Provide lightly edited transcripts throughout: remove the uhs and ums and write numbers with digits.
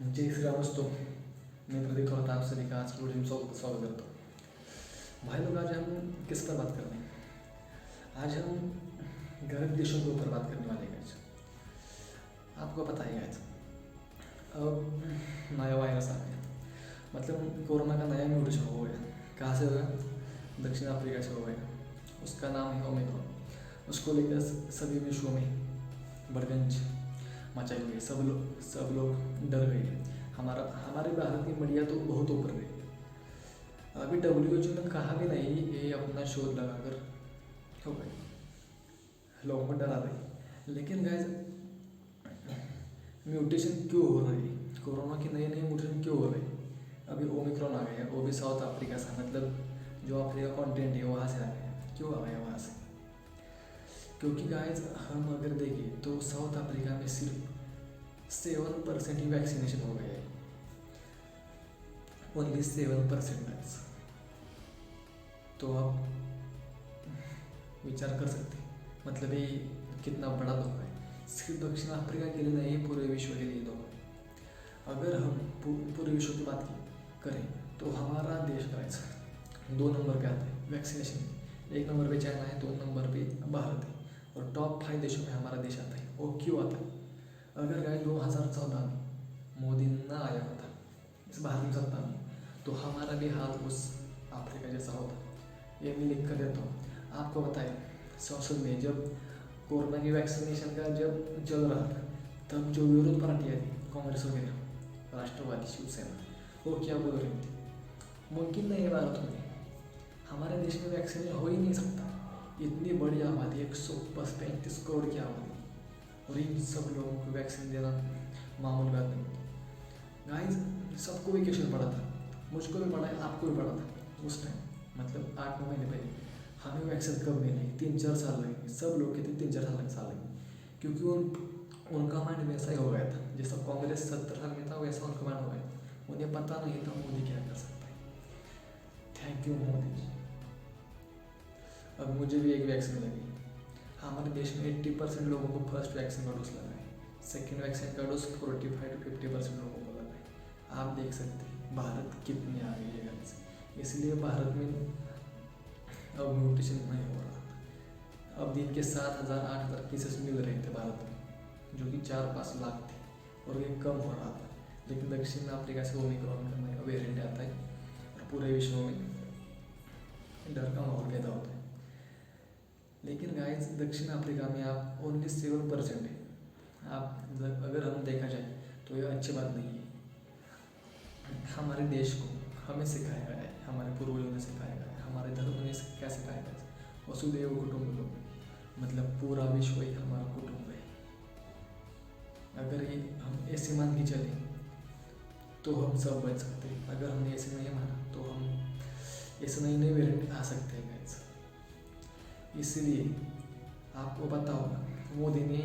जय श्री राम दोस्तों। मैं प्रदीप और आप सभी का आज की वीडियो में स्वागत करता हूँ। भाई लोग, आज हम किस पर बात कर रहे हैं? आज हम गरीब देशों के ऊपर बात करने वाले हैं। आज आपको पता है आज अब नया वायरस आ गया, मतलब कोरोना का नया म्यूटेशन हो गया। कहाँ से हो गया? दक्षिण अफ्रीका से हो गया। उसका नाम है ओमिक्रॉन। उसको लेकर सभी विश्व में बड़गंज मचाई हुई है। सब लोग डर गए। हमारे भारत की मीडिया तो बहुत ऊपर गई। अभी WHO ने कहा भी नहीं, ये अपना शोध लगाकर हो गए, लोगों को डरा रही। लेकिन गाइस, म्यूटेशन क्यों हो रही है? कोरोना की नई म्यूटेशन क्यों हो रही है? अभी ओमिक्रॉन आ गया, वो भी साउथ अफ्रीका से, मतलब जो अफ्रीका कॉन्टिनेंट है वहाँ से आ गया। क्यों आ गया वहाँ से? क्योंकि गाइस, हम अगर देखें तो साउथ अफ्रीका में सिर्फ 7% ही वैक्सीनेशन हो गया है। Only 7% guys. तो आप विचार कर सकते हैं, मतलब ये कितना बड़ा धोखा है। सिर्फ दक्षिण अफ्रीका के लिए नहीं, पूरे विश्व के लिए धोखा है। अगर हम पूरे विश्व की बात करें तो हमारा देश गाइस 2 नंबर पे आता है वैक्सीनेशन में। 1 नंबर पे चाइना है, 2 नंबर पे भारत है, और टॉप 5 देशों में हमारा देश आता है। वो क्यों आता है? अगर गाइस 2014 में मोदी ना आया होता इस भारत में सत्ता में, तो हमारा भी हाल उस अफ्रीका जैसा होता। ये मैं लिख कर देता हूँ। आपको बताएं, संसद में जब कोरोना की वैक्सीनेशन का जब चल रहा था, तब जो विरोध पार्टियाँ थी, कांग्रेस वगैरह, राष्ट्रवादी, शिवसेना, वो क्या बोल रही थी? मुमकिन नहीं है भारत में, हमारे देश में वैक्सीनेशन हो ही नहीं सकता। इतनी बड़ी आबादी, 135 करोड़ की आबादी, और इन सब लोगों को वैक्सीन देना मामूली बात नहीं। गाइस, सबको वेकेशन पड़ा था, मुझको भी पड़ा है, आपको भी पड़ा था उस टाइम, मतलब 8-9 महीने पहले। हमें वैक्सीन कब मिलेगी? 3-4 साल लगेंगे। सब लोग कहते 3-4 साल लगेंगे, क्योंकि उनका माइंड वैसा ही हो गया था। जैसा कांग्रेस 70 साल में था, वैसा उनका माइंड हो गया था। उन्हें पता नहीं था मोदी क्या कर सकता है। Thank you Modi ji. अब मुझे भी एक वैक्सीन लगी। हमारे देश में 80% लोगों को फर्स्ट वैक्सीन का डोज लगा है। सेकेंड वैक्सीन का डोज 45-50% लोगों को लगा है। आप देख सकते हैं भारत कितनी आगे है गाइस। इसलिए भारत में अब म्यूटेशन नहीं हो रहा। अब दिन के 7,000-8,000 केसेस मिल रहे थे भारत में, जो कि 4-5 लाख थे, और ये कम हो रहा था। लेकिन दक्षिण अफ्रीका से ओमिक्रॉन का नया वेरिएंट आता है, और पूरे विश्व में डर का माहौल पैदा होता है। लेकिन गाइस, दक्षिण अफ्रीका में आप ओनली 7% है। आप अगर हम देखा जाए तो यह अच्छी बात नहीं है। हमारे देश को हमें सिखाया गया है, हमारे पूर्वजों ने सिखाया गया है, हमारे धर्म ने क्या सिखाया गया है? वसुधैव कुटुंबकम, मतलब पूरा विश्व ही हमारा कुटुंब है। अगर ये हम ऐसे मान के चले तो हम सब बच सकते हैं। अगर हमने ऐसे नहीं माना तो हम ऐसे नए वेरिएंट आ सकते हैं गाइस। इसलिए आपको पता होगा, मोदी ने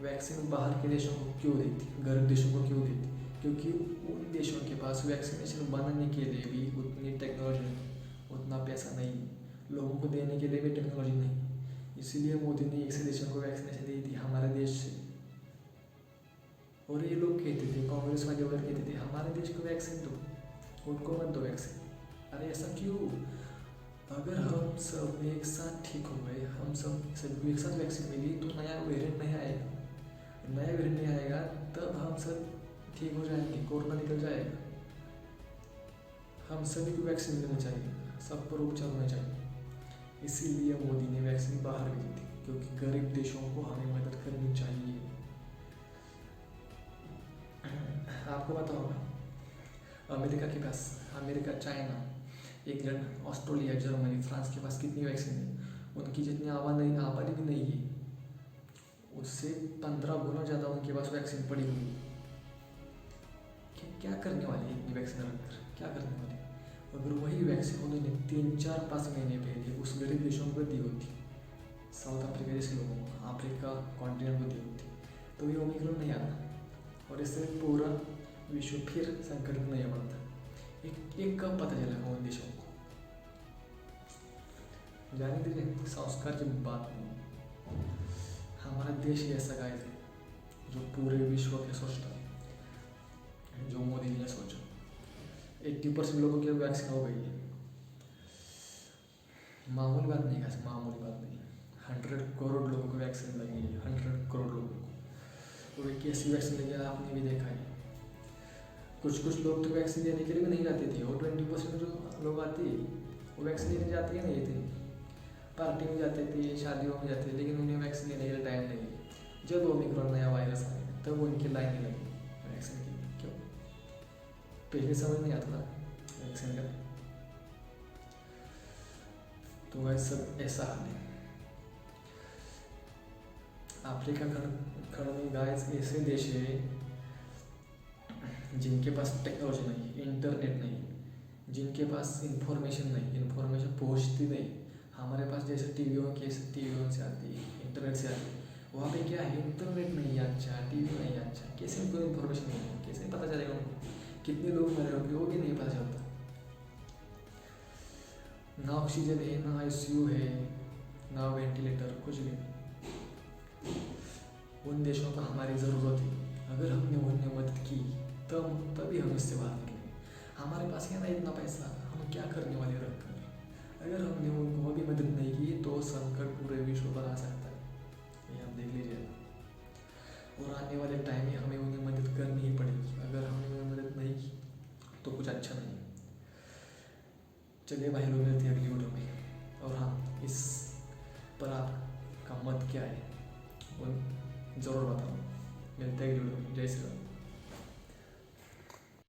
वैक्सीन बाहर के देशों को क्यों दी थी, गरीब देशों को क्यों दी थी? क्योंकि उन देशों के पास वैक्सीनेशन बनाने के लिए भी उतनी टेक्नोलॉजी नहीं, उतना पैसा नहीं, लोगों को देने के लिए भी टेक्नोलॉजी नहीं। इसीलिए मोदी ने ऐसे देशों को वैक्सीनेशन दी थी हमारे देश से। और ये लोग कहते थे, कांग्रेस वाले वगैरह कहते थे, हमारे देश को वैक्सीन दो, उनको मत दो वैक्सीन। अरे ऐसा क्यों? अगर हम सब एक साथ ठीक हो गए, हम सब एक साथ वैक्सीन मिली, तो नया वेरिएंट नहीं आएगा। नया वेरिएंट नहीं आएगा तब हम सब ठीक हो जाएंगे, कोरोना निकल जाएगा। हम सभी को वैक्सीन लेना चाहिए, सब पर उपचार होना चाहिए। इसीलिए मोदी ने वैक्सीन बाहर भेजी थी, क्योंकि गरीब देशों को हमें मदद करनी चाहिए। आपको पता होगा, America, China, England, Australia, Germany, France के पास कितनी वैक्सीन है? उनकी जितनी आबादी भी नहीं है, उससे 15 गुना ज़्यादा उनके पास वैक्सीन पड़ी हुई है। क्या करने वाले हैं इतनी वैक्सीन रखकर? क्या करने वाले? अगर वही वैक्सीन उन्होंने 3-4-5 महीने पहले उस गरीब देशों को दी होती, साउथ अफ्रीका जैसे लोगों को, अफ्रीका कॉन्टिनेंट को दी होती, तो ये ओमिक्रॉन नहीं आता, और इससे पूरा विश्व फिर संकट में नहीं पड़ता। एक कब पता चलेगा उन देशों को? जाने दीजिए, संस्कार की बात नहीं। हमारा देश ही ऐसा गाइस है जो पूरे विश्व के सोचता है। जो मोदी जी ने सोचा। 80% लोगों की वैक्सीन हो गई है। मामूली बात नहीं है, मामूली बात नहीं। 100 करोड़ लोगों को वैक्सीन लगी है, 100 करोड़ लोगों को। और एक ऐसी वैक्सीन लगी है, आपने भी देखा है। कुछ लोग तो वैक्सीन लेने के लिए भी नहीं जाते थे, और 20% जो लोग आते हैं वो वैक्सीन लेने जाते हैं नहीं थे, पार्टी में जाते थे, शादियों में जाते थे, लेकिन उन्हें वैक्सीन लेने के लिए टाइम नहीं है। जब ओमिक्रॉन नया वायरस आया तब उनकी लाइन नहीं लगी वैक्सीन की। क्यों? पहले समझ नहीं आता ना वैक्सीन का। तो वैसे सब ऐसा हाल है। अफ्रीका खंड में गाइस ऐसे देश है जिनके पास टेक्नोलॉजी नहीं, इंटरनेट नहीं, जिनके पास इंफॉर्मेशन नहीं, इंफॉर्मेशन पहुंचती नहीं। हमारे पास जैसे टीवियों से आती है, इंटरनेट से आती है। वहाँ पे क्या है, इंटरनेट नहीं है अच्छा, टीवी नहीं है अच्छा, कैसे उनको इन्फॉर्मेशन नहीं है, कैसे पता चलेगा उनको कितने लोग मरे होंगे, वो भी नहीं पता चलता। ना ऑक्सीजन है, ना ICU है, ना वेंटिलेटर, कुछ भी। उन देशों को हमारी ज़रूरत है। अगर हमने उन्हें मदद की तभी हम इससे बाहर निकलेंगे। हमारे पास है ना इतना पैसा, हम क्या करने वाले रखकर। अगर हमने उनको अभी मदद नहीं की तो संकट पूरे विश्व पर आ सकता है, ये आप देख लीजिएगा। और आने वाले टाइम में हमें उन्हें मदद करनी ही पड़ेगी। अगर हमने उन्हें मदद नहीं की तो कुछ अच्छा नहीं। चलिए भाई लोग, मिलते हैं अगली वीडियो में। और हाँ, इस पर आपका मत क्या है वो ज़रूर बताओ। मिलते हैं अगली वीडियो में। जय श्री राम।